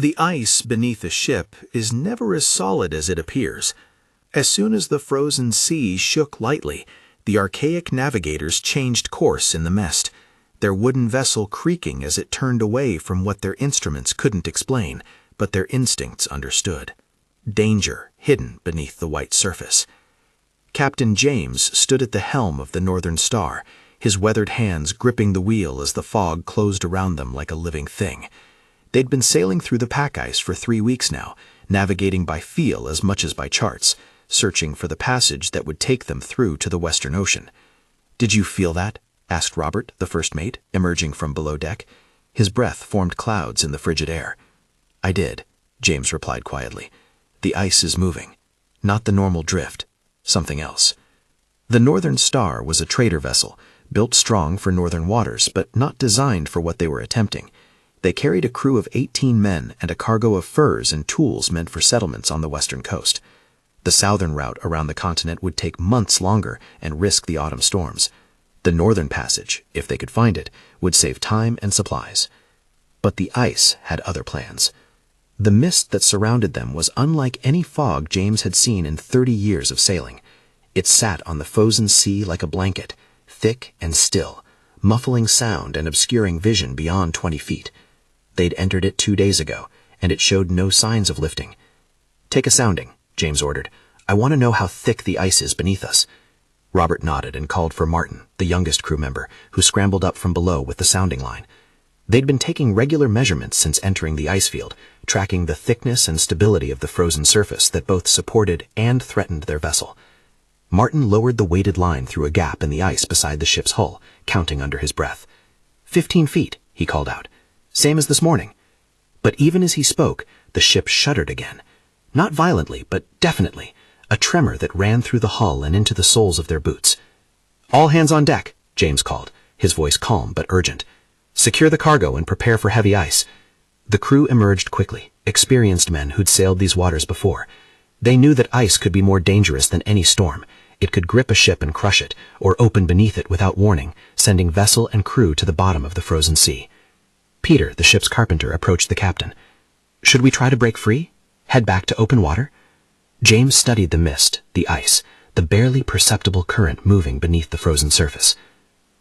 The ice beneath a ship is never as solid as it appears. As soon as the frozen sea shook lightly, the Archaic Navigators changed course in the mist, their wooden vessel creaking as it turned away from what their instruments couldn't explain, but their instincts understood. Danger hidden beneath the white surface. Captain James stood at the helm of the Northern Star, his weathered hands gripping the wheel as the fog closed around them like a living thing. They'd been sailing through the pack ice for 3 weeks now, navigating by feel as much as by charts, searching for the passage that would take them through to the Western Ocean. "Did you feel that?" asked Robert, the first mate, emerging from below deck. His breath formed clouds in the frigid air. "I did," James replied quietly. "The ice is moving. Not the normal drift. Something else." The Northern Star was a trader vessel, built strong for northern waters, but not designed for what they were attempting. They carried a crew of 18 men and a cargo of furs and tools meant for settlements on the western coast. The southern route around the continent would take months longer and risk the autumn storms. The northern passage, if they could find it, would save time and supplies. But the ice had other plans. The mist that surrounded them was unlike any fog James had seen in 30 years of sailing. It sat on the frozen sea like a blanket, thick and still, muffling sound and obscuring vision beyond 20 feet. They'd entered it 2 days ago, and it showed no signs of lifting. "Take a sounding," James ordered. "I want to know how thick the ice is beneath us." Robert nodded and called for Martin, the youngest crew member, who scrambled up from below with the sounding line. They'd been taking regular measurements since entering the ice field, tracking the thickness and stability of the frozen surface that both supported and threatened their vessel. Martin lowered the weighted line through a gap in the ice beside the ship's hull, counting under his breath. 15 feet, he called out. "Same as this morning." But even as he spoke, the ship shuddered again. Not violently, but definitely, a tremor that ran through the hull and into the soles of their boots. "All hands on deck," James called, his voice calm but urgent. "Secure the cargo and prepare for heavy ice." The crew emerged quickly, experienced men who'd sailed these waters before. They knew that ice could be more dangerous than any storm. It could grip a ship and crush it, or open beneath it without warning, sending vessel and crew to the bottom of the frozen sea. Peter, the ship's carpenter, approached the captain. "Should we try to break free? Head back to open water?" James studied the mist, the ice, the barely perceptible current moving beneath the frozen surface.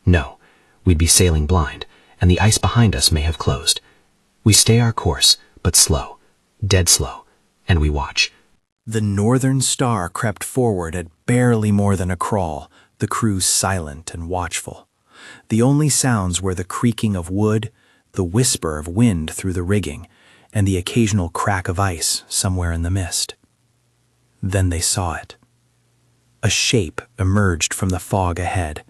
"No, we'd be sailing blind, and the ice behind us may have closed. We stay our course, but slow, dead slow, and we watch." The Northern Star crept forward at barely more than a crawl, the crew silent and watchful. The only sounds were the creaking of wood, the whisper of wind through the rigging, and the occasional crack of ice somewhere in the mist. Then they saw it. A shape emerged from the fog ahead.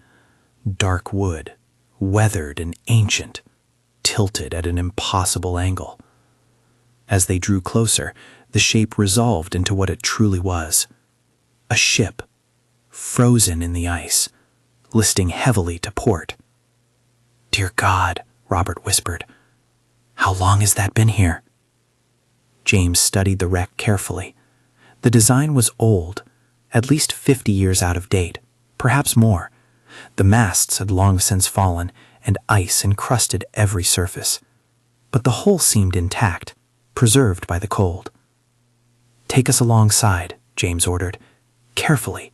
Dark wood, weathered and ancient, tilted at an impossible angle. As they drew closer, the shape resolved into what it truly was. A ship, frozen in the ice, listing heavily to port. "Dear God," Robert whispered, "how long has that been here?" James studied the wreck carefully. The design was old, at least 50 years out of date, perhaps more. The masts had long since fallen, and ice encrusted every surface. But the hull seemed intact, preserved by the cold. "Take us alongside," James ordered. "Carefully.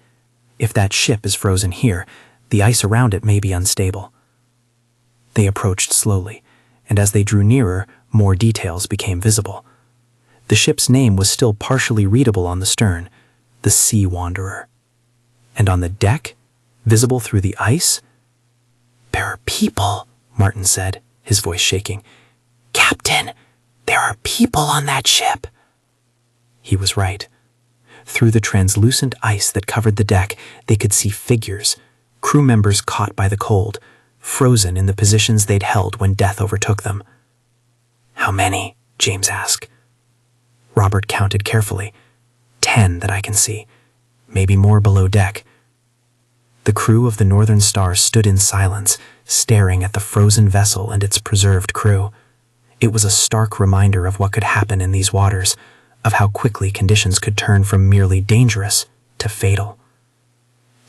If that ship is frozen here, the ice around it may be unstable." They approached slowly, and as they drew nearer, more details became visible. The ship's name was still partially readable on the stern, the Sea Wanderer. And on the deck, visible through the ice, "There are people," Martin said, his voice shaking. "Captain, there are people on that ship." He was right. Through the translucent ice that covered the deck, they could see figures, crew members caught by the cold, frozen in the positions they'd held when death overtook them. "How many?" James asked. Robert counted carefully. 10 that I can see, maybe more below deck. The crew of the Northern Star stood in silence, staring at the frozen vessel and its preserved crew. It was a stark reminder of what could happen in these waters, of how quickly conditions could turn from merely dangerous to fatal.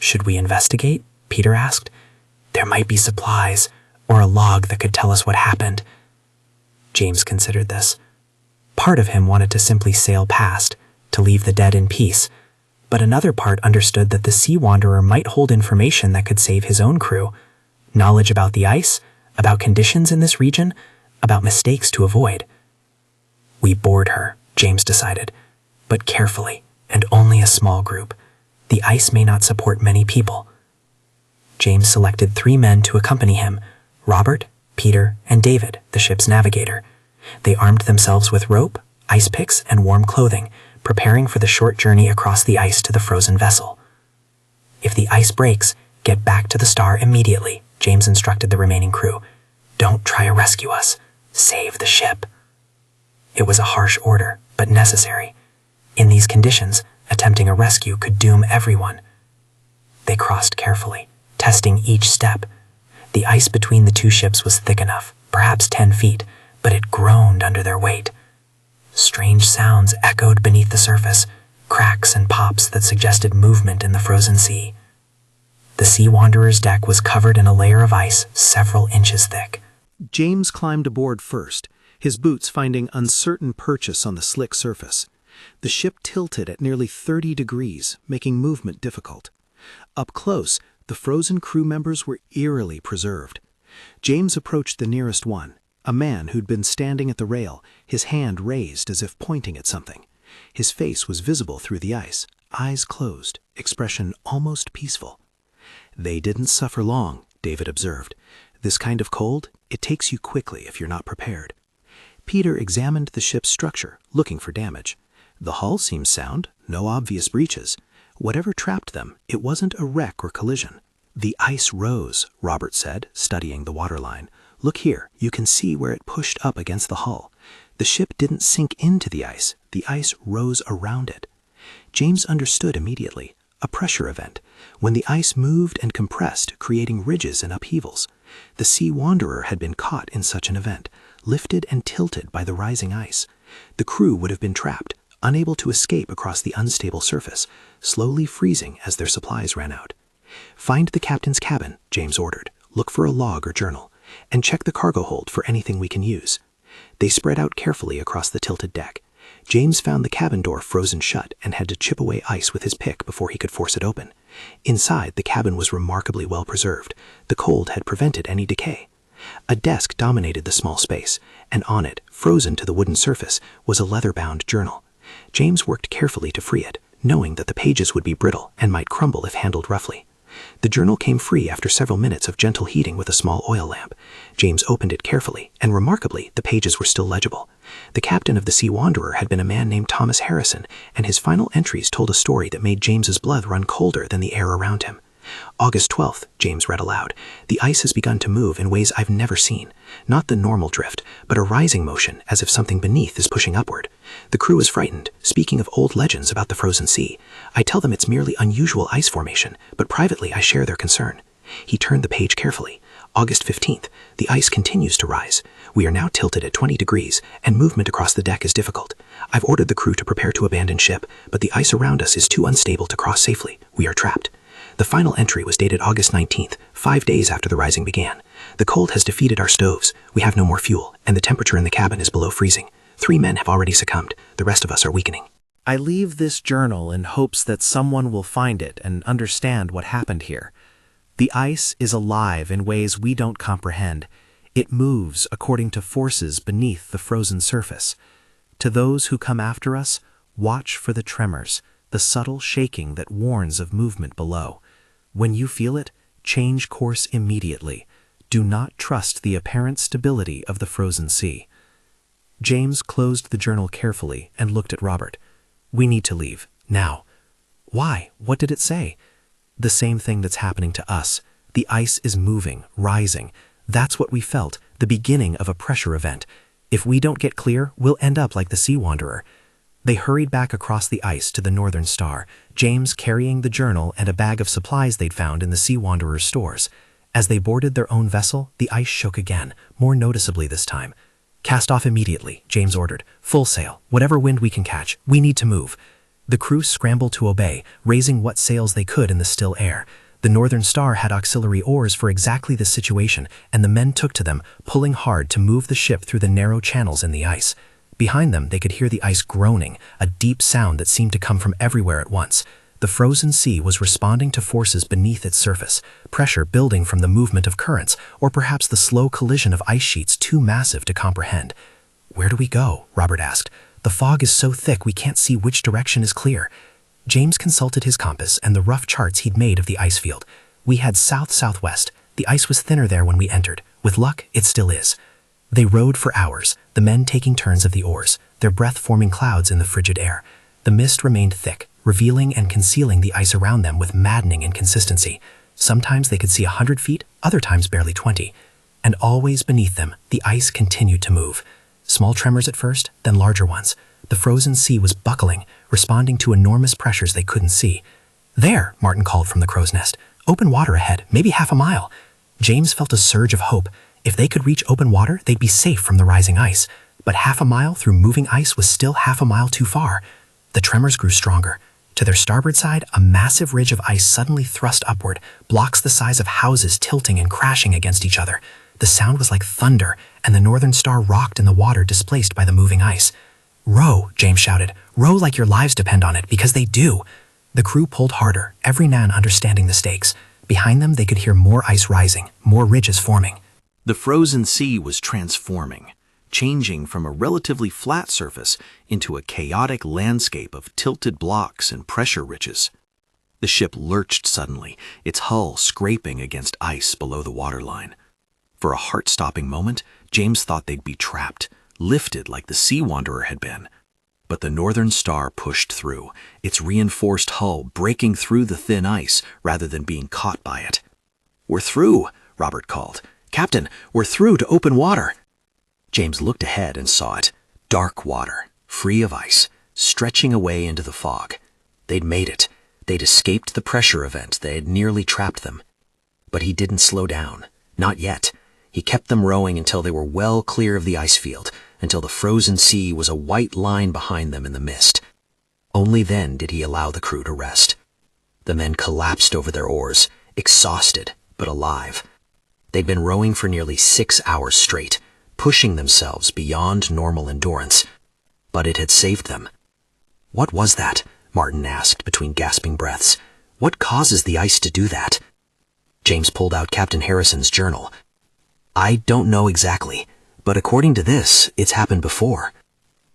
"Should we investigate?" Peter asked. "There might be supplies, or a log that could tell us what happened." James considered this. Part of him wanted to simply sail past, to leave the dead in peace, but another part understood that the Sea Wanderer might hold information that could save his own crew. Knowledge about the ice, about conditions in this region, about mistakes to avoid. We board her, James decided, but carefully, and only a small group. The ice may not support many people. James selected 3 men to accompany him, Robert, Peter, and David, the ship's navigator. They armed themselves with rope, ice picks, and warm clothing, preparing for the short journey across the ice to the frozen vessel. If the ice breaks, get back to the star immediately, James instructed the remaining crew. Don't try to rescue us. Save the ship. It was a harsh order, but necessary. In these conditions, attempting a rescue could doom everyone. They crossed carefully, testing each step. The ice between the 2 ships was thick enough, perhaps 10 feet, but it groaned under their weight. Strange sounds echoed beneath the surface, cracks and pops that suggested movement in the frozen sea. The Sea Wanderer's deck was covered in a layer of ice several inches thick. James climbed aboard first, his boots finding uncertain purchase on the slick surface. The ship tilted at nearly 30 degrees, making movement difficult. Up close, the frozen crew members were eerily preserved. James approached the nearest one, a man who'd been standing at the rail, his hand raised as if pointing at something. His face was visible through the ice, eyes closed, expression almost peaceful. They didn't suffer long, David observed. This kind of cold, it takes you quickly if you're not prepared. Peter examined the ship's structure, looking for damage. The hull seemed sound, no obvious breaches. Whatever trapped them, it wasn't a wreck or collision. The ice rose, Robert said, studying the waterline. Look here, you can see where it pushed up against the hull. The ship didn't sink into the ice rose around it. James understood immediately. A pressure event, when the ice moved and compressed, creating ridges and upheavals. The Sea Wanderer had been caught in such an event, lifted and tilted by the rising ice. The crew would have been trapped, unable to escape across the unstable surface, slowly freezing as their supplies ran out. Find the captain's cabin, James ordered. Look for a log or journal, and check the cargo hold for anything we can use. They spread out carefully across the tilted deck. James found the cabin door frozen shut and had to chip away ice with his pick before he could force it open. Inside, the cabin was remarkably well preserved. The cold had prevented any decay. A desk dominated the small space, and on it, frozen to the wooden surface, was a leather-bound journal. James worked carefully to free it, knowing that the pages would be brittle and might crumble if handled roughly. The journal came free after several minutes of gentle heating with a small oil lamp. James opened it carefully, and remarkably, the pages were still legible. The captain of the Sea Wanderer had been a man named Thomas Harrison, and his final entries told a story that made James's blood run colder than the air around him. August 12th, James read aloud. The ice has begun to move in ways I've never seen. Not the normal drift, but a rising motion, as if something beneath is pushing upward. The crew is frightened, speaking of old legends about the frozen sea. I tell them it's merely unusual ice formation, but privately I share their concern. He turned the page carefully. August 15th, the ice continues to rise. We are now tilted at 20 degrees, and movement across the deck is difficult. I've ordered the crew to prepare to abandon ship, but the ice around us is too unstable to cross safely. We are trapped. The final entry was dated August 19th, 5 days after the rising began. The cold has defeated our stoves. We have no more fuel, and the temperature in the cabin is below freezing. 3 men have already succumbed. The rest of us are weakening. I leave this journal in hopes that someone will find it and understand what happened here. The ice is alive in ways we don't comprehend. It moves according to forces beneath the frozen surface. To those who come after us, watch for the tremors, the subtle shaking that warns of movement below. When you feel it, change course immediately. Do not trust the apparent stability of the frozen sea. James closed the journal carefully and looked at Robert. We need to leave, now. Why? What did it say? The same thing that's happening to us. The ice is moving, rising. That's what we felt, the beginning of a pressure event. If we don't get clear, we'll end up like the Sea Wanderer. They hurried back across the ice to the northern star, James carrying the journal and a bag of supplies they'd found in the Sea Wanderer's stores. As they boarded their own vessel, the ice shook again, more noticeably this time. Cast off immediately, James ordered. Full sail, whatever wind we can catch. We need to move. The crew scrambled to obey, raising what sails they could in the still air. The Northern Star had auxiliary oars for exactly this situation, and the men took to them, pulling hard to move the ship through the narrow channels in the ice. Behind them, they could hear the ice groaning, a deep sound that seemed to come from everywhere at once. The frozen sea was responding to forces beneath its surface, pressure building from the movement of currents, or perhaps the slow collision of ice sheets too massive to comprehend. "Where do we go?" Robert asked. "The fog is so thick we can't see which direction is clear." James consulted his compass and the rough charts he'd made of the ice field. "We had south-southwest. The ice was thinner there when we entered. With luck, it still is." They rowed for hours, the men taking turns of the oars, their breath forming clouds in the frigid air. The mist remained thick, revealing and concealing the ice around them with maddening inconsistency. Sometimes they could see 100 feet, other times barely 20. And always beneath them, the ice continued to move. Small tremors at first, then larger ones. The frozen sea was buckling, responding to enormous pressures they couldn't see. "There," Martin called from the crow's nest. "Open water ahead, maybe half a mile." James felt a surge of hope. If they could reach open water, they'd be safe from the rising ice. But half a mile through moving ice was still half a mile too far. The tremors grew stronger. To their starboard side, a massive ridge of ice suddenly thrust upward, blocks the size of houses tilting and crashing against each other. The sound was like thunder, and the Northern Star rocked in the water displaced by the moving ice. "Row," James shouted. "Row like your lives depend on it, because they do." The crew pulled harder, every man understanding the stakes. Behind them, they could hear more ice rising, more ridges forming. The frozen sea was transforming, changing from a relatively flat surface into a chaotic landscape of tilted blocks and pressure ridges. The ship lurched suddenly, its hull scraping against ice below the waterline. For a heart-stopping moment, James thought they'd be trapped, lifted like the Sea Wanderer had been. But the Northern Star pushed through, its reinforced hull breaking through the thin ice rather than being caught by it. "We're through," Robert called. "Captain, we're through to open water." James looked ahead and saw it. Dark water, free of ice, stretching away into the fog. They'd made it. They'd escaped the pressure event that had nearly trapped them. But he didn't slow down. Not yet. He kept them rowing until they were well clear of the ice field, until the frozen sea was a white line behind them in the mist. Only then did he allow the crew to rest. The men collapsed over their oars, exhausted but alive. They'd been rowing for nearly 6 hours straight, pushing themselves beyond normal endurance. But it had saved them. "What was that?" Martin asked between gasping breaths. "What causes the ice to do that?" James pulled out Captain Harrison's journal. "I don't know exactly, but according to this, it's happened before.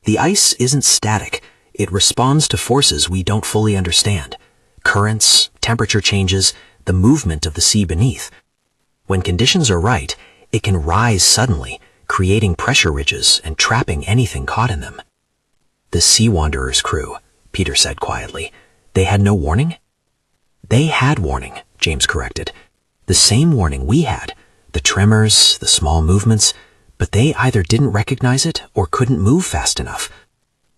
The ice isn't static. It responds to forces we don't fully understand. Currents, temperature changes, the movement of the sea beneath. When conditions are right, it can rise suddenly, creating pressure ridges and trapping anything caught in them." "The Sea Wanderer's crew," Peter said quietly. "They had no warning?" "They had warning," James corrected. "The same warning we had. The tremors, the small movements, but they either didn't recognize it or couldn't move fast enough.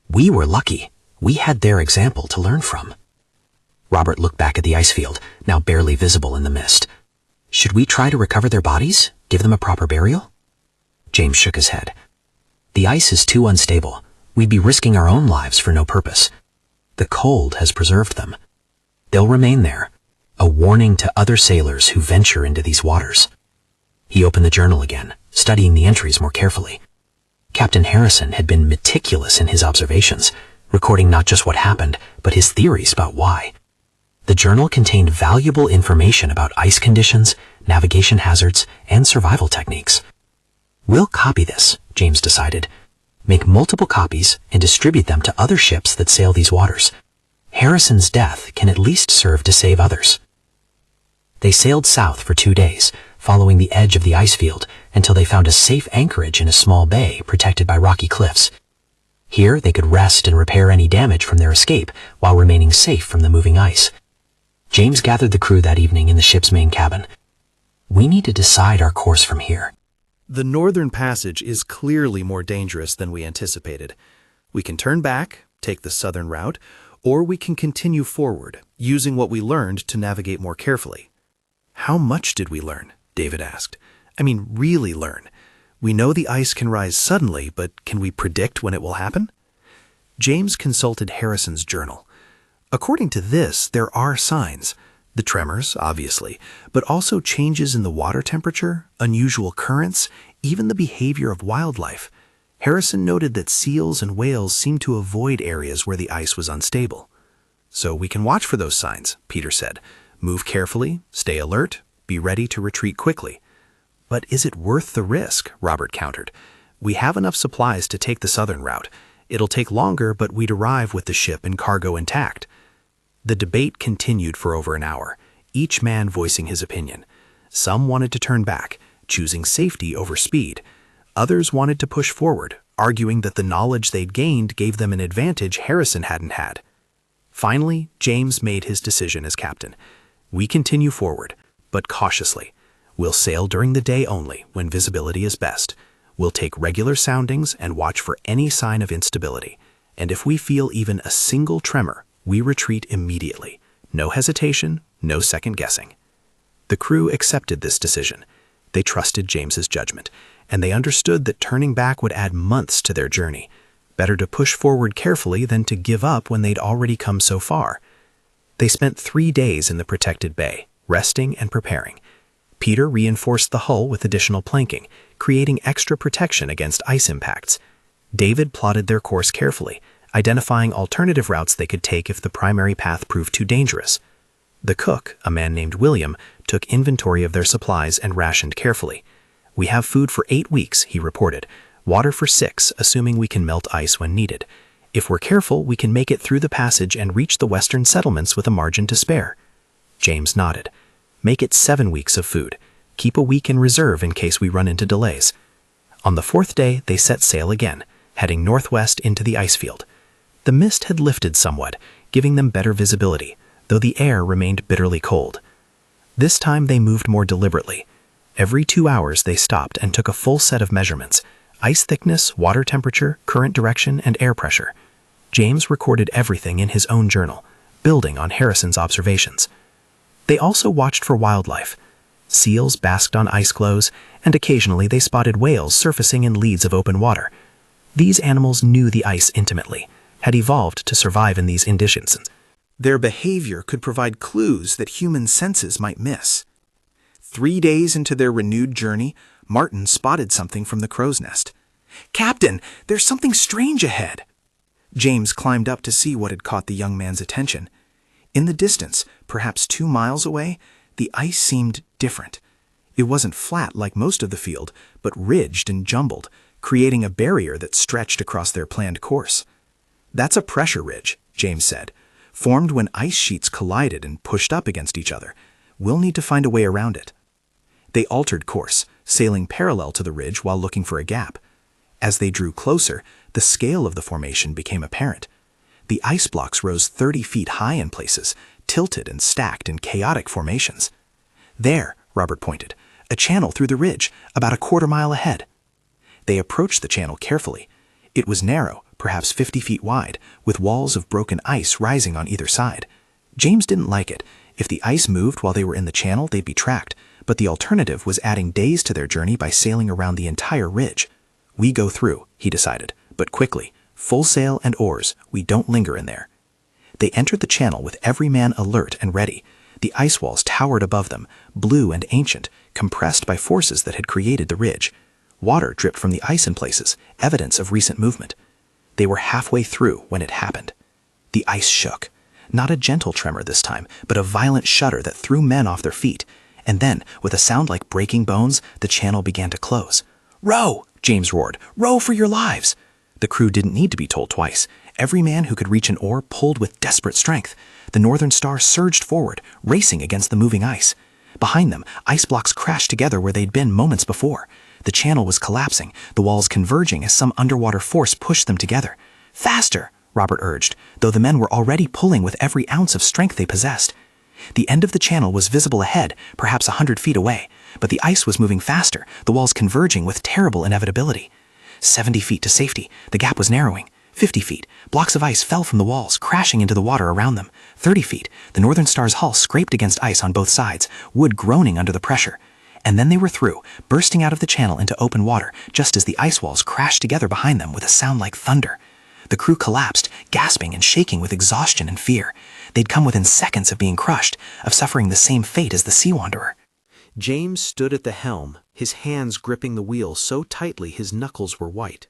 We were lucky. We had their example to learn from." Robert looked back at the ice field, now barely visible in the mist. "Should we try to recover their bodies? Give them a proper burial?" James shook his head. "The ice is too unstable. We'd be risking our own lives for no purpose. The cold has preserved them. They'll remain there, a warning to other sailors who venture into these waters." He opened the journal again, studying the entries more carefully. Captain Harrison had been meticulous in his observations, recording not just what happened, but his theories about why. The journal contained valuable information about ice conditions, navigation hazards, and survival techniques. "We'll copy this," James decided. "Make multiple copies and distribute them to other ships that sail these waters. Harrison's death can at least serve to save others." They sailed south for 2 days, following the edge of the ice field until they found a safe anchorage in a small bay protected by rocky cliffs. Here they could rest and repair any damage from their escape while remaining safe from the moving ice. James gathered the crew that evening in the ship's main cabin. "We need to decide our course from here." The northern passage is clearly more dangerous than we anticipated. We can turn back, take the southern route, or we can continue forward, using what we learned to navigate more carefully. "How much did we learn?" David asked. "I mean, really learn. We know the ice can rise suddenly, but can we predict when it will happen?" James consulted Harrison's journal. According to this, there are signs. The tremors, obviously, but also changes in the water temperature, unusual currents, even the behavior of wildlife. Harrison noted that seals and whales seemed to avoid areas where the ice was unstable. "So we can watch for those signs," Peter said. "Move carefully, stay alert, be ready to retreat quickly." "But is it worth the risk?" Robert countered. "We have enough supplies to take the southern route. It'll take longer, but we'd arrive with the ship and cargo intact." The debate continued for over an hour, each man voicing his opinion. Some wanted to turn back, choosing safety over speed. Others wanted to push forward, arguing that the knowledge they'd gained gave them an advantage Harrison hadn't had. Finally, James made his decision as captain. "We continue forward, but cautiously. We'll sail during the day only, when visibility is best. We'll take regular soundings and watch for any sign of instability. And if we feel even a single tremor, we retreat immediately. No hesitation, no second guessing." The crew accepted this decision. They trusted James's judgment, and they understood that turning back would add months to their journey. Better to push forward carefully than to give up when they'd already come so far. They spent 3 days in the protected bay, resting and preparing. Peter reinforced the hull with additional planking, creating extra protection against ice impacts. David plotted their course carefully, identifying alternative routes they could take if the primary path proved too dangerous. The cook, a man named William, took inventory of their supplies and rationed carefully. "We have food for 8 weeks," he reported. "Water for 6, assuming we can melt ice when needed. If we're careful, we can make it through the passage and reach the western settlements with a margin to spare." James nodded. "Make it 7 weeks of food. Keep a week in reserve in case we run into delays." On the 4th day, they set sail again, heading northwest into the ice field. The mist had lifted somewhat, giving them better visibility, though the air remained bitterly cold. This time they moved more deliberately. Every 2 hours they stopped and took a full set of measurements: ice thickness, water temperature, current direction, and air pressure. James recorded everything in his own journal, building on Harrison's observations. They also watched for wildlife. Seals basked on ice floes, and occasionally they spotted whales surfacing in leads of open water. These animals knew the ice intimately, had evolved to survive in these conditions. Their behavior could provide clues that human senses might miss. 3 days into their renewed journey, Martin spotted something from the crow's nest. "Captain, there's something strange ahead." James climbed up to see what had caught the young man's attention. In the distance, perhaps 2 miles away, the ice seemed different. It wasn't flat like most of the field, but ridged and jumbled, creating a barrier that stretched across their planned course. "That's a pressure ridge," James said, "formed when ice sheets collided and pushed up against each other. We'll need to find a way around it." They altered course, sailing parallel to the ridge while looking for a gap. As they drew closer, the scale of the formation became apparent. The ice blocks rose 30 feet high in places, tilted and stacked in chaotic formations. "There," Robert pointed, "a channel through the ridge, about a 1/4 mile ahead." They approached the channel carefully. It was narrow, perhaps 50 feet wide, with walls of broken ice rising on either side. James didn't like it. If the ice moved while they were in the channel, they'd be tracked, but the alternative was adding days to their journey by sailing around the entire ridge. "We go through," he decided, "but quickly. Full sail and oars. We don't linger in there." They entered the channel with every man alert and ready. The ice walls towered above them, blue and ancient, compressed by forces that had created the ridge. Water dripped from the ice in places, evidence of recent movement. They were halfway through when it happened. The ice shook. Not a gentle tremor this time, but a violent shudder that threw men off their feet. And then, with a sound like breaking bones, the channel began to close. "Row!" James roared. "Row for your lives!" The crew didn't need to be told twice. Every man who could reach an oar pulled with desperate strength. The Northern Star surged forward, racing against the moving ice. Behind them, ice blocks crashed together where they'd been moments before. The channel was collapsing, the walls converging as some underwater force pushed them together. "Faster!" Robert urged, though the men were already pulling with every ounce of strength they possessed. The end of the channel was visible ahead, perhaps 100 feet away, but the ice was moving faster, the walls converging with terrible inevitability. 70 feet to safety, the gap was narrowing. 50 feet, blocks of ice fell from the walls, crashing into the water around them. 30 feet, the Northern Star's hull scraped against ice on both sides, wood groaning under the pressure. And then they were through, bursting out of the channel into open water, just as the ice walls crashed together behind them with a sound like thunder. The crew collapsed, gasping and shaking with exhaustion and fear. They'd come within seconds of being crushed, of suffering the same fate as the Sea Wanderer. James stood at the helm, his hands gripping the wheel so tightly his knuckles were white.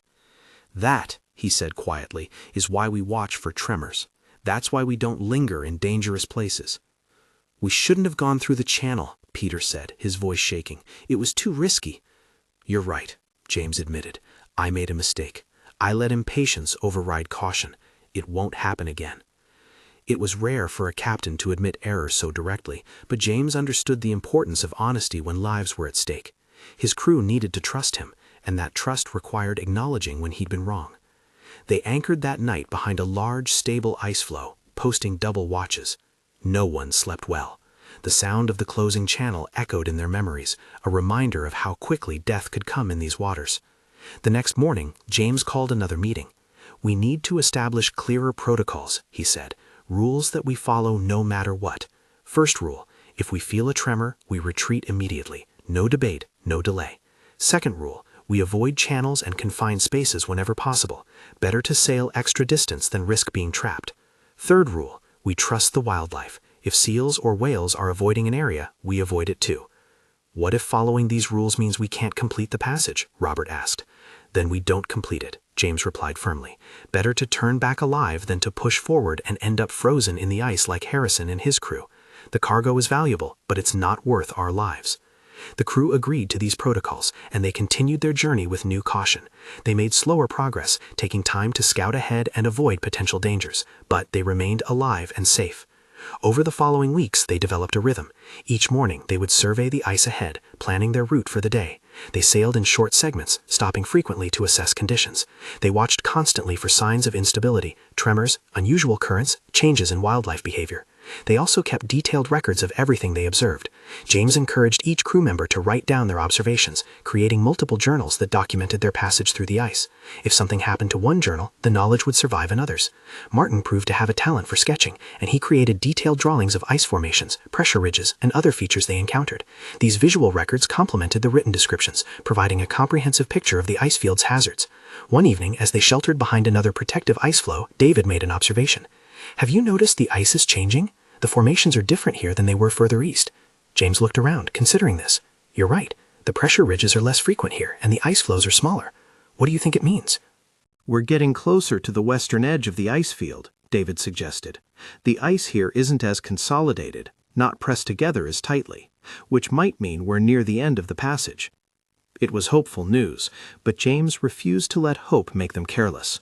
That, he said quietly, is why we watch for tremors. That's why we don't linger in dangerous places. We shouldn't have gone through the channel, Peter said, his voice shaking. It was too risky. You're right, James admitted. I made a mistake. I let impatience override caution. It won't happen again. It was rare for a captain to admit error so directly, but James understood the importance of honesty when lives were at stake. His crew needed to trust him, and that trust required acknowledging when he'd been wrong. They anchored that night behind a large, stable ice floe, posting double watches. No one slept well. The sound of the closing channel echoed in their memories, a reminder of how quickly death could come in these waters. The next morning, James called another meeting. We need to establish clearer protocols, he said, rules that we follow no matter what. First rule, if we feel a tremor, we retreat immediately. No debate, no delay. Second rule, we avoid channels and confined spaces whenever possible. Better to sail extra distance than risk being trapped. Third rule, we trust the wildlife. If seals or whales are avoiding an area, we avoid it too. What if following these rules means we can't complete the passage? Robert asked. Then we don't complete it, James replied firmly. Better to turn back alive than to push forward and end up frozen in the ice like Harrison and his crew. The cargo is valuable, but it's not worth our lives. The crew agreed to these protocols, and they continued their journey with new caution. They made slower progress, taking time to scout ahead and avoid potential dangers, but they remained alive and safe. Over the following weeks, they developed a rhythm. Each morning, they would survey the ice ahead, planning their route for the day. They sailed in short segments, stopping frequently to assess conditions. They watched constantly for signs of instability, tremors, unusual currents, changes in wildlife behavior. They also kept detailed records of everything they observed. James encouraged each crew member to write down their observations, creating multiple journals that documented their passage through the ice. If something happened to one journal, the knowledge would survive in others. Martin proved to have a talent for sketching, and he created detailed drawings of ice formations, pressure ridges, and other features they encountered. These visual records complemented the written descriptions, providing a comprehensive picture of the ice field's hazards. One evening, as they sheltered behind another protective ice floe, David made an observation. Have you noticed the ice is changing? The formations are different here than they were further east. James looked around, considering this. You're right. The pressure ridges are less frequent here, and the ice floes are smaller. What do you think it means? We're getting closer to the western edge of the ice field, David suggested. The ice here isn't as consolidated, not pressed together as tightly, which might mean we're near the end of the passage. It was hopeful news, but James refused to let hope make them careless.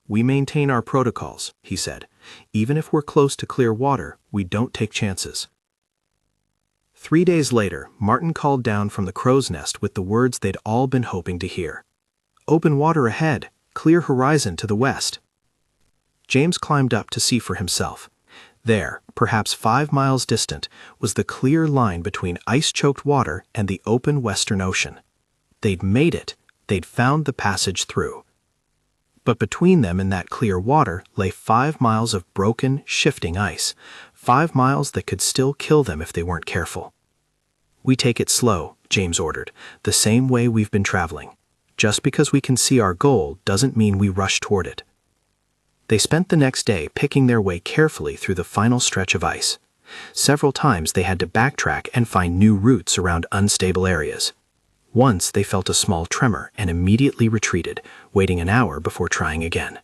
We maintain our protocols, he said. Even if we're close to clear water, we don't take chances. 3 days later, Martin called down from the crow's nest with the words they'd all been hoping to hear. Open water ahead, clear horizon to the west. James climbed up to see for himself. There, perhaps 5 miles distant, was the clear line between ice-choked water and the open western ocean. They'd made it. They'd found the passage through. But between them and that clear water lay 5 miles of broken, shifting ice, 5 miles that could still kill them if they weren't careful. We take it slow, James ordered, the same way we've been traveling. Just because we can see our goal doesn't mean we rush toward it. They spent the next day picking their way carefully through the final stretch of ice. Several times they had to backtrack and find new routes around unstable areas. Once they felt a small tremor and immediately retreated, waiting an hour before trying again.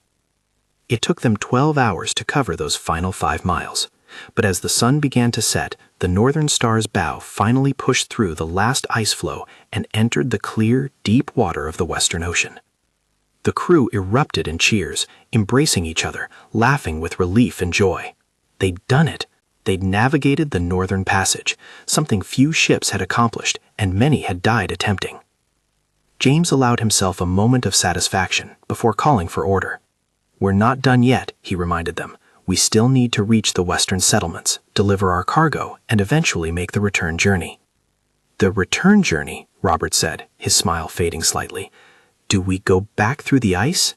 It took them 12 hours to cover those final 5 miles. But as the sun began to set, the Northern Star's bow finally pushed through the last ice floe and entered the clear, deep water of the Western Ocean. The crew erupted in cheers, embracing each other, laughing with relief and joy. They'd done it. They'd navigated the Northern Passage, something few ships had accomplished and many had died attempting. James allowed himself a moment of satisfaction before calling for order. We're not done yet, he reminded them. We still need to reach the western settlements, deliver our cargo, and eventually make the return journey. The return journey, Robert said, his smile fading slightly. Do we go back through the ice?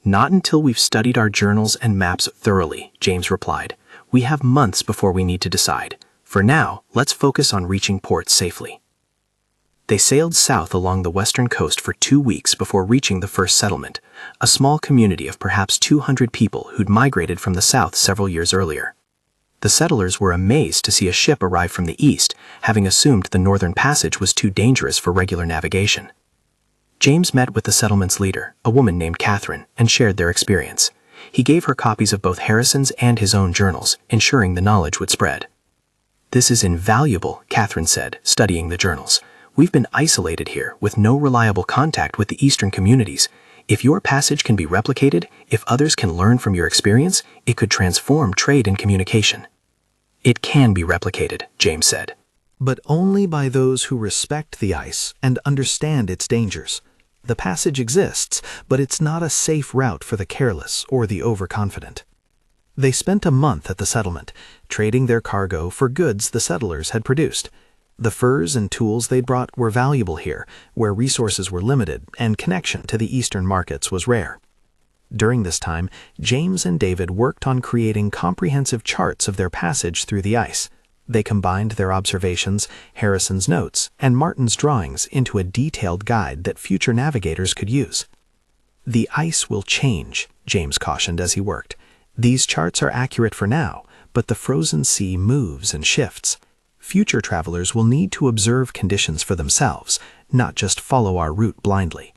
Not until we've studied our journals and maps thoroughly, James replied. We have months before we need to decide. For now, let's focus on reaching port safely. They sailed south along the western coast for 2 weeks before reaching the first settlement, a small community of perhaps 200 people who'd migrated from the south several years earlier. The settlers were amazed to see a ship arrive from the east, having assumed the Northern Passage was too dangerous for regular navigation. James met with the settlement's leader, a woman named Catherine, and shared their experience. He gave her copies of both Harrison's and his own journals, ensuring the knowledge would spread. "This is invaluable," Catherine said, studying the journals. "We've been isolated here with no reliable contact with the eastern communities. If your passage can be replicated, if others can learn from your experience, it could transform trade and communication." "It can be replicated," James said. But only by those who respect the ice and understand its dangers. The passage exists, but it's not a safe route for the careless or the overconfident. They spent a month at the settlement, trading their cargo for goods the settlers had produced. The furs and tools they'd brought were valuable here, where resources were limited and connection to the eastern markets was rare. During this time, James and David worked on creating comprehensive charts of their passage through the ice. They combined their observations, Harrison's notes, and Martin's drawings into a detailed guide that future navigators could use. "The ice will change," James cautioned as he worked. "These charts are accurate for now, but the frozen sea moves and shifts. Future travelers will need to observe conditions for themselves, not just follow our route blindly."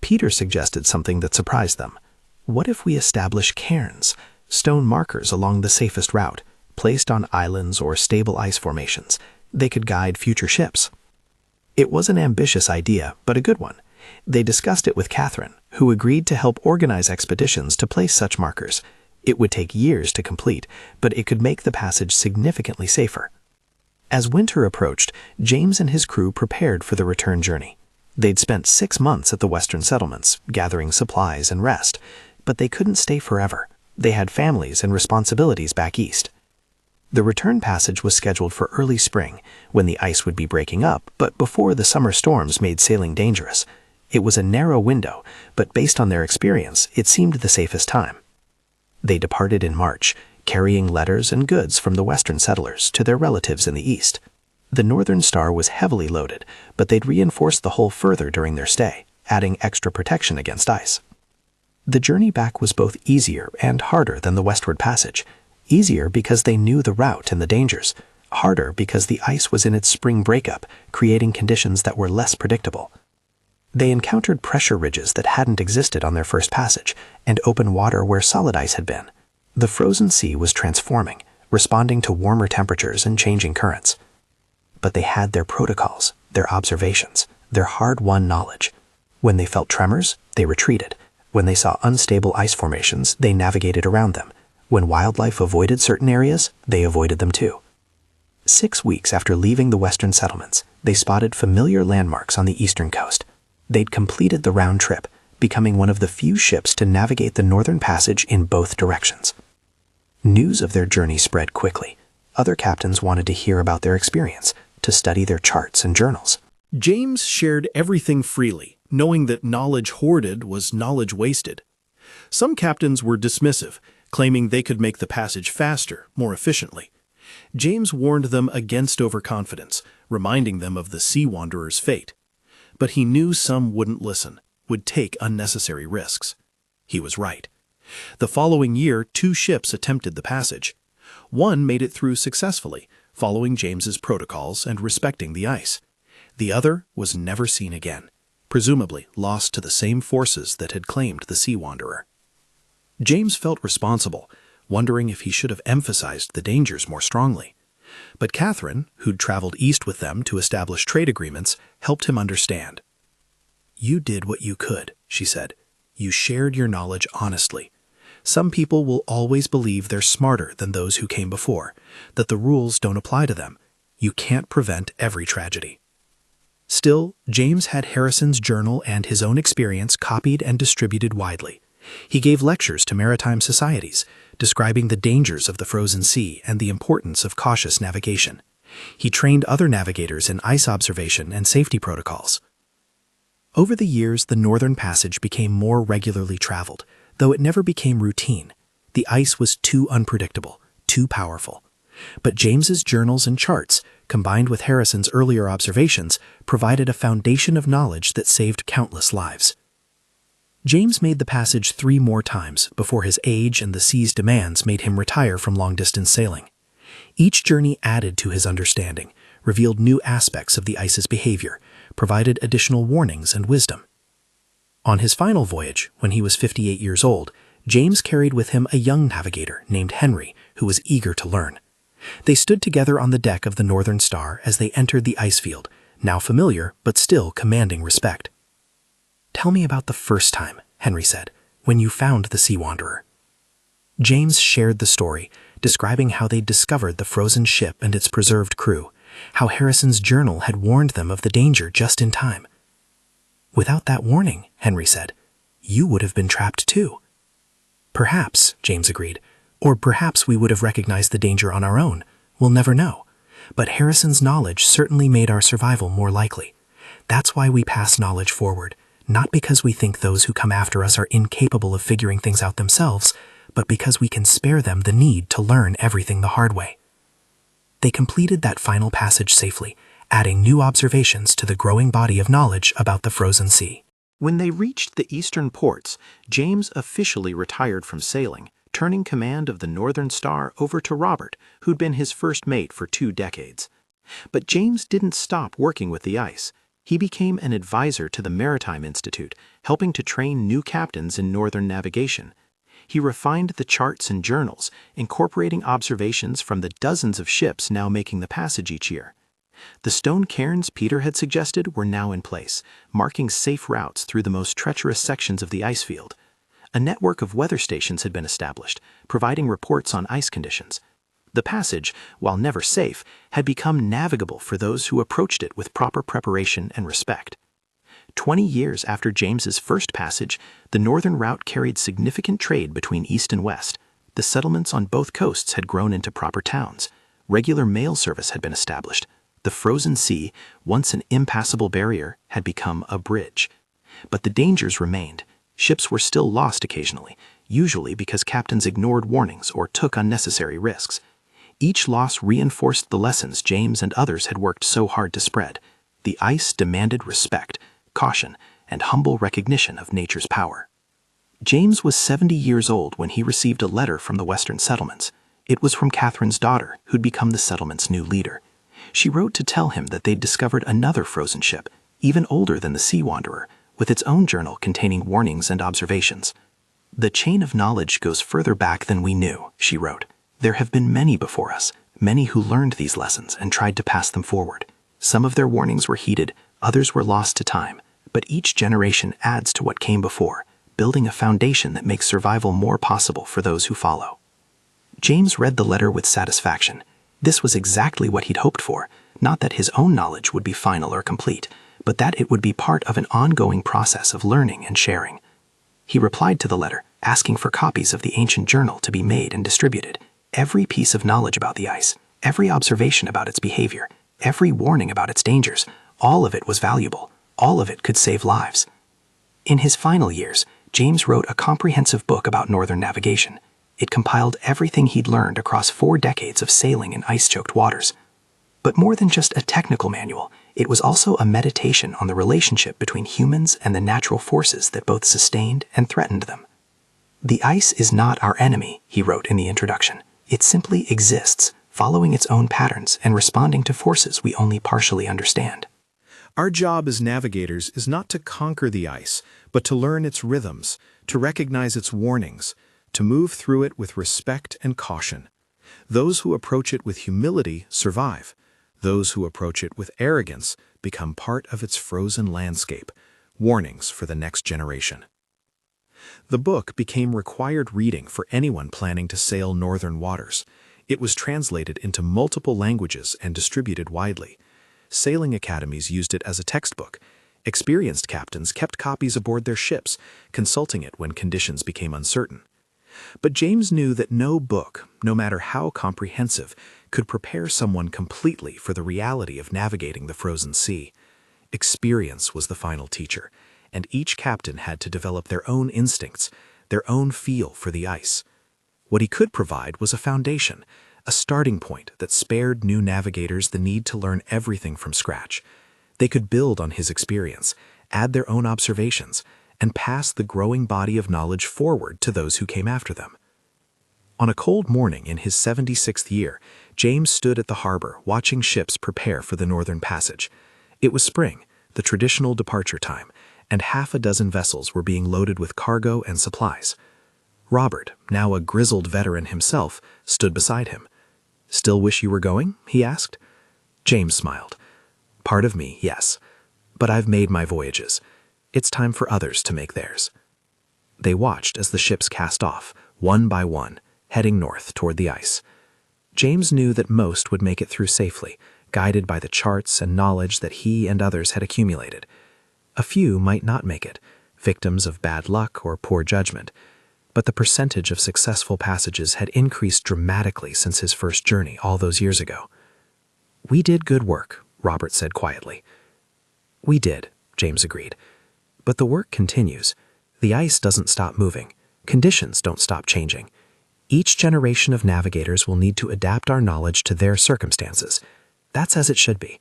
Peter suggested something that surprised them. "What if we establish cairns, stone markers along the safest route, placed on islands or stable ice formations? They could guide future ships." It was an ambitious idea, but a good one. They discussed it with Catherine, who agreed to help organize expeditions to place such markers. It would take years to complete, but it could make the passage significantly safer. As winter approached, James and his crew prepared for the return journey. They'd spent 6 months at the western settlements, gathering supplies and rest, but they couldn't stay forever. They had families and responsibilities back east. The return passage was scheduled for early spring, when the ice would be breaking up, but before the summer storms made sailing dangerous. It was a narrow window, but based on their experience, it seemed the safest time. They departed in March, carrying letters and goods from the western settlers to their relatives in the east. The Northern Star was heavily loaded, but they'd reinforced the hull further during their stay, adding extra protection against ice. The journey back was both easier and harder than the westward passage. Easier because they knew the route and the dangers. Harder because the ice was in its spring breakup, creating conditions that were less predictable. They encountered pressure ridges that hadn't existed on their first passage, and open water where solid ice had been. The frozen sea was transforming, responding to warmer temperatures and changing currents. But they had their protocols, their observations, their hard-won knowledge. When they felt tremors, they retreated. When they saw unstable ice formations, they navigated around them. When wildlife avoided certain areas, they avoided them too. 6 weeks after leaving the western settlements, they spotted familiar landmarks on the eastern coast. They'd completed the round trip, becoming one of the few ships to navigate the northern passage in both directions. News of their journey spread quickly. Other captains wanted to hear about their experience, to study their charts and journals. James shared everything freely, knowing that knowledge hoarded was knowledge wasted. Some captains were dismissive, claiming they could make the passage faster, more efficiently. James warned them against overconfidence, reminding them of the sea wanderer's fate. But he knew some wouldn't listen, would take unnecessary risks. He was right. The following year, 2 ships attempted the passage. One made it through successfully, following James's protocols and respecting the ice. The other was never seen again, presumably lost to the same forces that had claimed the sea wanderer. James felt responsible, wondering if he should have emphasized the dangers more strongly. But Catherine, who'd traveled east with them to establish trade agreements, helped him understand. "You did what you could," she said. "You shared your knowledge honestly. Some people will always believe they're smarter than those who came before, that the rules don't apply to them. You can't prevent every tragedy." Still, James had Harrison's journal and his own experience copied and distributed widely. He gave lectures to maritime societies, describing the dangers of the frozen sea and the importance of cautious navigation. He trained other navigators in ice observation and safety protocols. Over the years, the Northern Passage became more regularly traveled, though it never became routine. The ice was too unpredictable, too powerful. But James's journals and charts, combined with Harrison's earlier observations, provided a foundation of knowledge that saved countless lives. James made the passage 3 more times before his age and the sea's demands made him retire from long-distance sailing. Each journey added to his understanding, revealed new aspects of the ice's behavior, provided additional warnings and wisdom. On his final voyage, when he was 58 years old, James carried with him a young navigator named Henry, who was eager to learn. They stood together on the deck of the Northern Star as they entered the ice field, now familiar but still commanding respect. "Tell me about the first time," Henry said, "when you found the Sea Wanderer." James shared the story, describing how they'd discovered the frozen ship and its preserved crew, how Harrison's journal had warned them of the danger just in time. "Without that warning," Henry said, "you would have been trapped too." "Perhaps," James agreed, "or perhaps we would have recognized the danger on our own. We'll never know. But Harrison's knowledge certainly made our survival more likely. That's why we pass knowledge forward, not because we think those who come after us are incapable of figuring things out themselves, but because we can spare them the need to learn everything the hard way." They completed that final passage safely, adding new observations to the growing body of knowledge about the frozen sea. When they reached the eastern ports, James officially retired from sailing, turning command of the Northern Star over to Robert, who'd been his first mate for 2 decades. But James didn't stop working with the ice. He became an advisor to the Maritime Institute, helping to train new captains in northern navigation. He refined the charts and journals, incorporating observations from the dozens of ships now making the passage each year. The stone cairns Peter had suggested were now in place, marking safe routes through the most treacherous sections of the ice field. A network of weather stations had been established, providing reports on ice conditions. The passage, while never safe, had become navigable for those who approached it with proper preparation and respect. 20 years after James's first passage, the northern route carried significant trade between east and west. The settlements on both coasts had grown into proper towns. Regular mail service had been established. The frozen sea, once an impassable barrier, had become a bridge. But the dangers remained. Ships were still lost occasionally, usually because captains ignored warnings or took unnecessary risks. Each loss reinforced the lessons James and others had worked so hard to spread. The ice demanded respect, caution, and humble recognition of nature's power. James was 70 years old when he received a letter from the western settlements. It was from Catherine's daughter, who'd become the settlement's new leader. She wrote to tell him that they'd discovered another frozen ship, even older than the Sea Wanderer, with its own journal containing warnings and observations. "The chain of knowledge goes further back than we knew," she wrote. "There have been many before us, many who learned these lessons and tried to pass them forward. Some of their warnings were heeded, others were lost to time, but each generation adds to what came before, building a foundation that makes survival more possible for those who follow." James read the letter with satisfaction. This was exactly what he'd hoped for, not that his own knowledge would be final or complete, but that it would be part of an ongoing process of learning and sharing. He replied to the letter, asking for copies of the ancient journal to be made and distributed. Every piece of knowledge about the ice, every observation about its behavior, every warning about its dangers, all of it was valuable. All of it could save lives. In his final years, James wrote a comprehensive book about northern navigation. It compiled everything he'd learned across 4 decades of sailing in ice-choked waters. But more than just a technical manual, it was also a meditation on the relationship between humans and the natural forces that both sustained and threatened them. "The ice is not our enemy," he wrote in the introduction. "It simply exists, following its own patterns and responding to forces we only partially understand." Our job as navigators is not to conquer the ice, but to learn its rhythms, to recognize its warnings, to move through it with respect and caution. Those who approach it with humility survive. Those who approach it with arrogance become part of its frozen landscape, warnings for the next generation. The book became required reading for anyone planning to sail northern waters. It was translated into multiple languages and distributed widely. Sailing academies used it as a textbook. Experienced captains kept copies aboard their ships, consulting it when conditions became uncertain. But James knew that no book, no matter how comprehensive, could prepare someone completely for the reality of navigating the frozen sea. Experience was the final teacher, and each captain had to develop their own instincts, their own feel for the ice. What he could provide was a foundation, a starting point that spared new navigators the need to learn everything from scratch. They could build on his experience, add their own observations, and pass the growing body of knowledge forward to those who came after them. On a cold morning in his 76th year, James stood at the harbor watching ships prepare for the northern passage. It was spring, the traditional departure time, and half a dozen vessels were being loaded with cargo and supplies. Robert, now a grizzled veteran himself, stood beside him. "Still wish you were going?" he asked. James smiled. "Part of me, yes. But I've made my voyages. It's time for others to make theirs." They watched as the ships cast off, one by one, heading north toward the ice. James knew that most would make it through safely, guided by the charts and knowledge that he and others had accumulated. A few might not make it, victims of bad luck or poor judgment, but the percentage of successful passages had increased dramatically since his first journey all those years ago. "We did good work," Robert said quietly. "We did," James agreed. "But the work continues. The ice doesn't stop moving. Conditions don't stop changing. Each generation of navigators will need to adapt our knowledge to their circumstances. That's as it should be.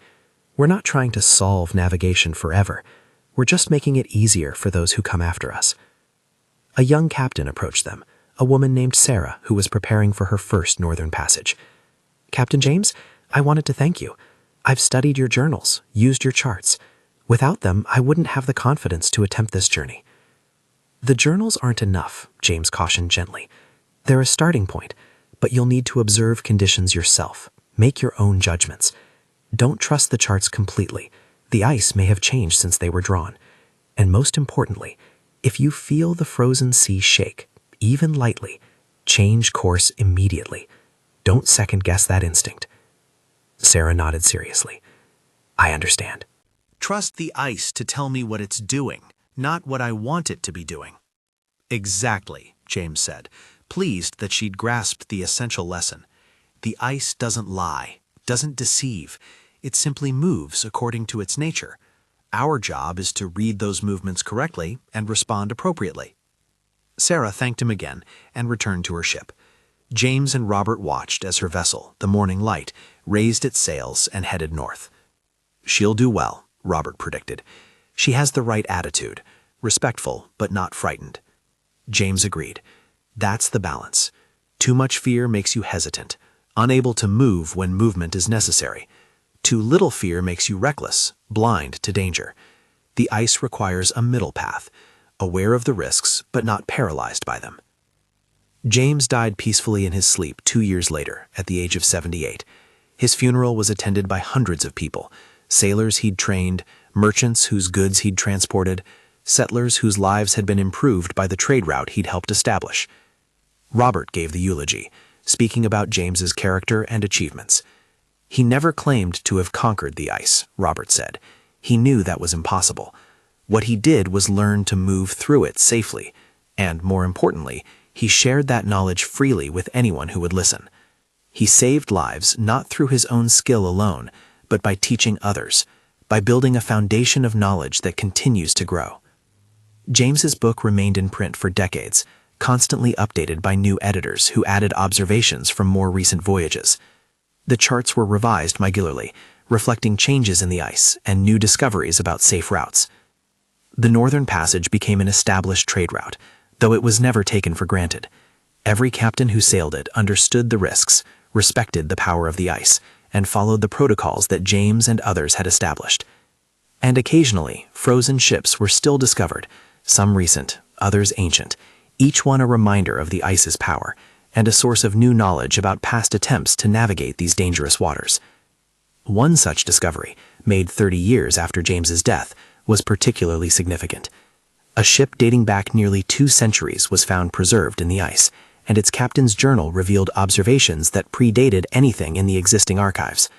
We're not trying to solve navigation forever. We're just making it easier for those who come after us." A young captain approached them, a woman named Sarah who was preparing for her first northern passage. "Captain James, I wanted to thank you. I've studied your journals, used your charts. Without them, I wouldn't have the confidence to attempt this journey." "The journals aren't enough," James cautioned gently. "They're a starting point, but you'll need to observe conditions yourself. Make your own judgments. Don't trust the charts completely. The ice may have changed since they were drawn. And most importantly, if you feel the frozen sea shake, even lightly, change course immediately. Don't second-guess that instinct." Sarah nodded seriously. "I understand." Trust the ice to tell me what it's doing, not what I want it to be doing. Exactly, James said, pleased that she'd grasped the essential lesson. The ice doesn't lie, doesn't deceive. It simply moves according to its nature. Our job is to read those movements correctly and respond appropriately. Sarah thanked him again and returned to her ship. James and Robert watched as her vessel, the Morning Light, raised its sails and headed north. "She'll do well," Robert predicted. "She has the right attitude, respectful but not frightened." James agreed. That's the balance. Too much fear makes you hesitant, unable to move when movement is necessary. Too little fear makes you reckless, blind to danger. The ice requires a middle path, aware of the risks but not paralyzed by them. James died peacefully in his sleep 2 years later, at the age of 78. His funeral was attended by hundreds of people, sailors he'd trained, merchants whose goods he'd transported, settlers whose lives had been improved by the trade route he'd helped establish. Robert gave the eulogy, speaking about James's character and achievements. "He never claimed to have conquered the ice," Robert said. "He knew that was impossible. What he did was learn to move through it safely, and, more importantly, he shared that knowledge freely with anyone who would listen. He saved lives not through his own skill alone, but by teaching others, by building a foundation of knowledge that continues to grow." James's book remained in print for decades, constantly updated by new editors who added observations from more recent voyages. The charts were revised regularly, reflecting changes in the ice and new discoveries about safe routes. The Northern Passage became an established trade route, though it was never taken for granted. Every captain who sailed it understood the risks, respected the power of the ice, and followed the protocols that James and others had established. And occasionally, frozen ships were still discovered, some recent, others ancient, each one a reminder of the ice's power, and a source of new knowledge about past attempts to navigate these dangerous waters. One such discovery, made 30 years after James's death, was particularly significant. A ship dating back nearly 2 centuries was found preserved in the ice, and its captain's journal revealed observations that predated anything in the existing archives.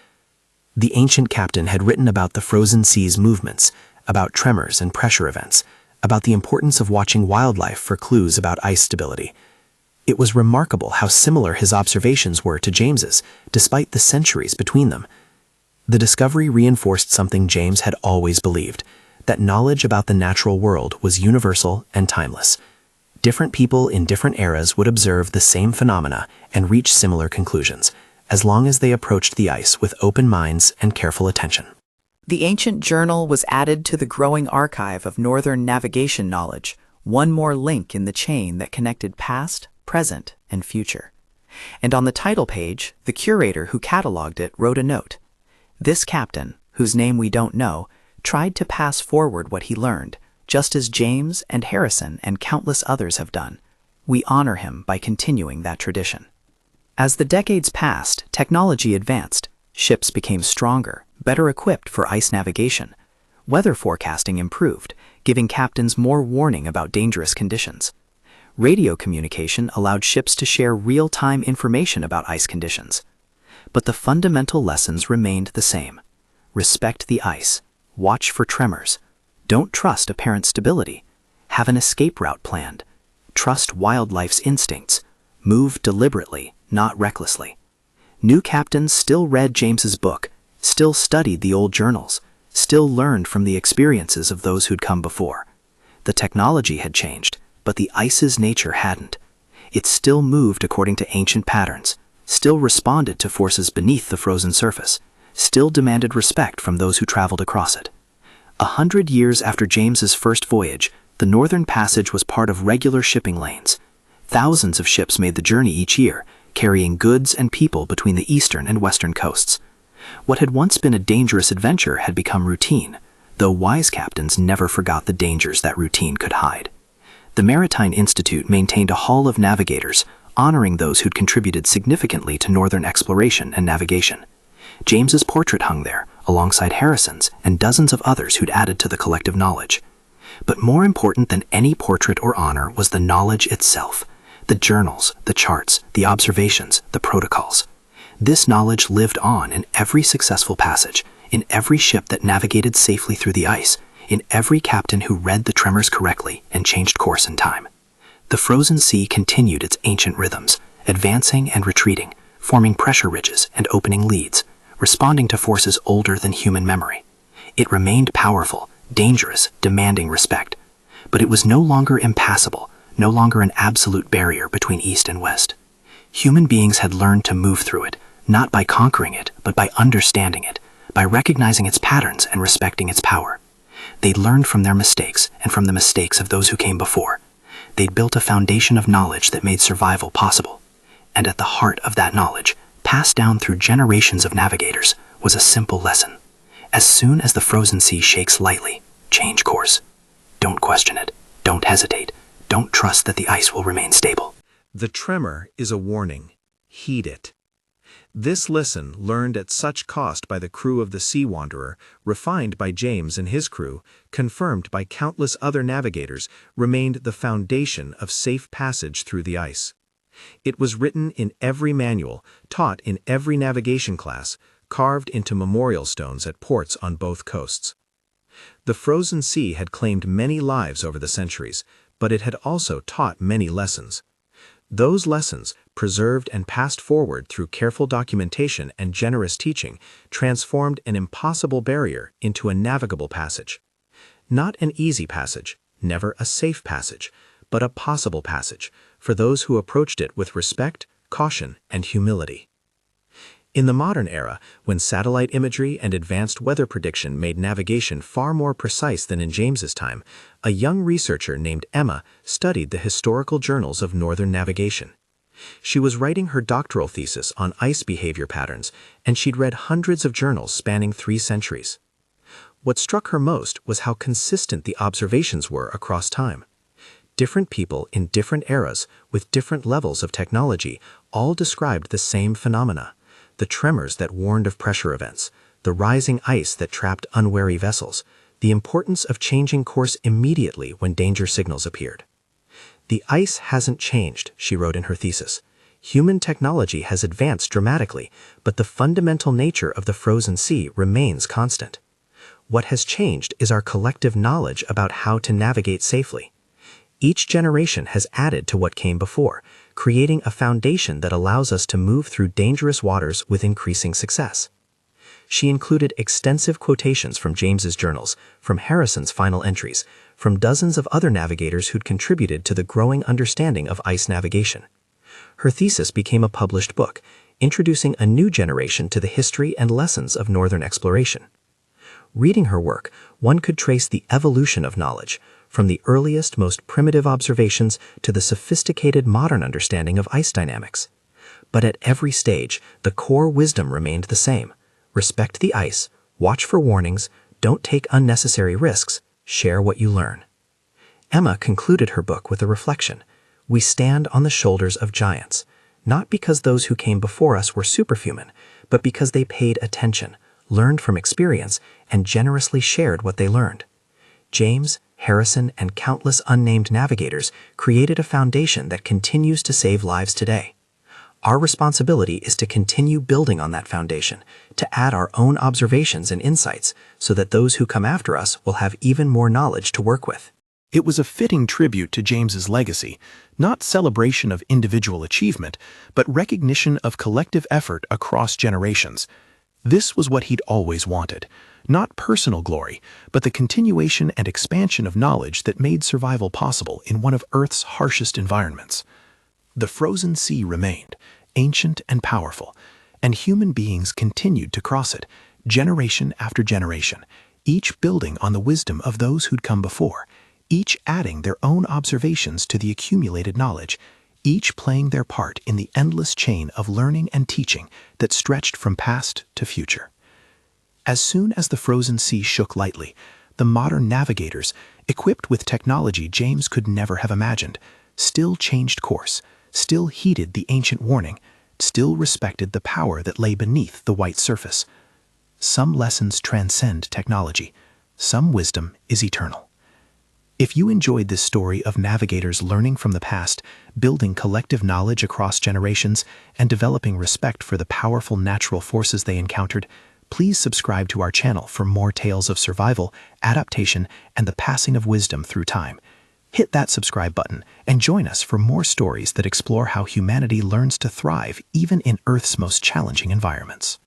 The ancient captain had written about the frozen sea's movements, about tremors and pressure events, about the importance of watching wildlife for clues about ice stability. It was remarkable how similar his observations were to James's, despite the centuries between them. The discovery reinforced something James had always believed, that knowledge about the natural world was universal and timeless. Different people in different eras would observe the same phenomena and reach similar conclusions, as long as they approached the ice with open minds and careful attention. The ancient journal was added to the growing archive of northern navigation knowledge, one more link in the chain that connected past, present, and future. And on the title page, the curator who cataloged it wrote a note. "This captain, whose name we don't know, tried to pass forward what he learned, just as James and Harrison and countless others have done. We honor him by continuing that tradition. As the decades passed, technology advanced. Ships became stronger, better equipped for ice navigation. Weather forecasting improved, giving captains more warning about dangerous conditions. Radio communication allowed ships to share real-time information about ice conditions. But the fundamental lessons remained the same. Respect the ice. Watch for tremors. Don't trust apparent stability. Have an escape route planned. Trust wildlife's instincts. Move deliberately, not recklessly. New captains still read James's book, still studied the old journals, still learned from the experiences of those who'd come before. The technology had changed, but the ice's nature hadn't. It still moved according to ancient patterns, still responded to forces beneath the frozen surface, still demanded respect from those who traveled across it. 100 years after James's first voyage, the Northern Passage was part of regular shipping lanes. Thousands of ships made the journey each year, carrying goods and people between the eastern and western coasts. What had once been a dangerous adventure had become routine, though wise captains never forgot the dangers that routine could hide. The Maritime Institute maintained a Hall of Navigators, honoring those who'd contributed significantly to northern exploration and navigation. James's portrait hung there, alongside Harrison's and dozens of others who'd added to the collective knowledge. But more important than any portrait or honor was the knowledge itself. The journals, the charts, the observations, the protocols. This knowledge lived on in every successful passage, in every ship that navigated safely through the ice, in every captain who read the tremors correctly and changed course in time. The frozen sea continued its ancient rhythms, advancing and retreating, forming pressure ridges and opening leads, responding to forces older than human memory. It remained powerful, dangerous, demanding respect. But it was no longer impassable, no longer an absolute barrier between East and West. Human beings had learned to move through it, not by conquering it, but by understanding it, by recognizing its patterns and respecting its power. They'd learned from their mistakes and from the mistakes of those who came before. They'd built a foundation of knowledge that made survival possible. And at the heart of that knowledge, passed down through generations of navigators, was a simple lesson. As soon as the frozen sea shakes lightly, change course. Don't question it. Don't hesitate. Don't trust that the ice will remain stable. The tremor is a warning. Heed it. This lesson, learned at such cost by the crew of the Sea Wanderer, refined by James and his crew, confirmed by countless other navigators, remained the foundation of safe passage through the ice. It was written in every manual, taught in every navigation class, carved into memorial stones at ports on both coasts. The frozen sea had claimed many lives over the centuries, but it had also taught many lessons. Those lessons, preserved and passed forward through careful documentation and generous teaching, transformed an impossible barrier into a navigable passage. Not an easy passage, never a safe passage, but a possible passage for those who approached it with respect, caution, and humility. In the modern era, when satellite imagery and advanced weather prediction made navigation far more precise than in James's time, a young researcher named Emma studied the historical journals of northern navigation. She was writing her doctoral thesis on ice behavior patterns, and she'd read hundreds of journals spanning 3 centuries. What struck her most was how consistent the observations were across time. Different people in different eras, with different levels of technology, all described the same phenomena. The tremors that warned of pressure events, the rising ice that trapped unwary vessels, the importance of changing course immediately when danger signals appeared. The ice hasn't changed, she wrote in her thesis. Human technology has advanced dramatically, but the fundamental nature of the frozen sea remains constant. What has changed is our collective knowledge about how to navigate safely. Each generation has added to what came before, creating a foundation that allows us to move through dangerous waters with increasing success. She included extensive quotations from James's journals, from Harrison's final entries, from dozens of other navigators who'd contributed to the growing understanding of ice navigation. Her thesis became a published book, introducing a new generation to the history and lessons of northern exploration. Reading her work, one could trace the evolution of knowledge, from the earliest, most primitive observations to the sophisticated modern understanding of ice dynamics. But at every stage, the core wisdom remained the same. Respect the ice, watch for warnings, don't take unnecessary risks, share what you learn. Emma concluded her book with a reflection. We stand on the shoulders of giants, not because those who came before us were superhuman, but because they paid attention, learned from experience, and generously shared what they learned. James, Harrison, and countless unnamed navigators created a foundation that continues to save lives today. Our responsibility is to continue building on that foundation, to add our own observations and insights so that those who come after us will have even more knowledge to work with. It was a fitting tribute to James's legacy, not celebration of individual achievement, but recognition of collective effort across generations. This was what he'd always wanted, not personal glory, but the continuation and expansion of knowledge that made survival possible in one of Earth's harshest environments. The frozen sea remained, ancient and powerful, and human beings continued to cross it, generation after generation, each building on the wisdom of those who'd come before, each adding their own observations to the accumulated knowledge, each playing their part in the endless chain of learning and teaching that stretched from past to future. As soon as the frozen sea shook lightly, the modern navigators, equipped with technology James could never have imagined, still changed course, still heeded the ancient warning, still respected the power that lay beneath the white surface. Some lessons transcend technology. Some wisdom is eternal. If you enjoyed this story of navigators learning from the past, building collective knowledge across generations, and developing respect for the powerful natural forces they encountered, please subscribe to our channel for more tales of survival, adaptation, and the passing of wisdom through time. Hit that subscribe button and join us for more stories that explore how humanity learns to thrive even in Earth's most challenging environments.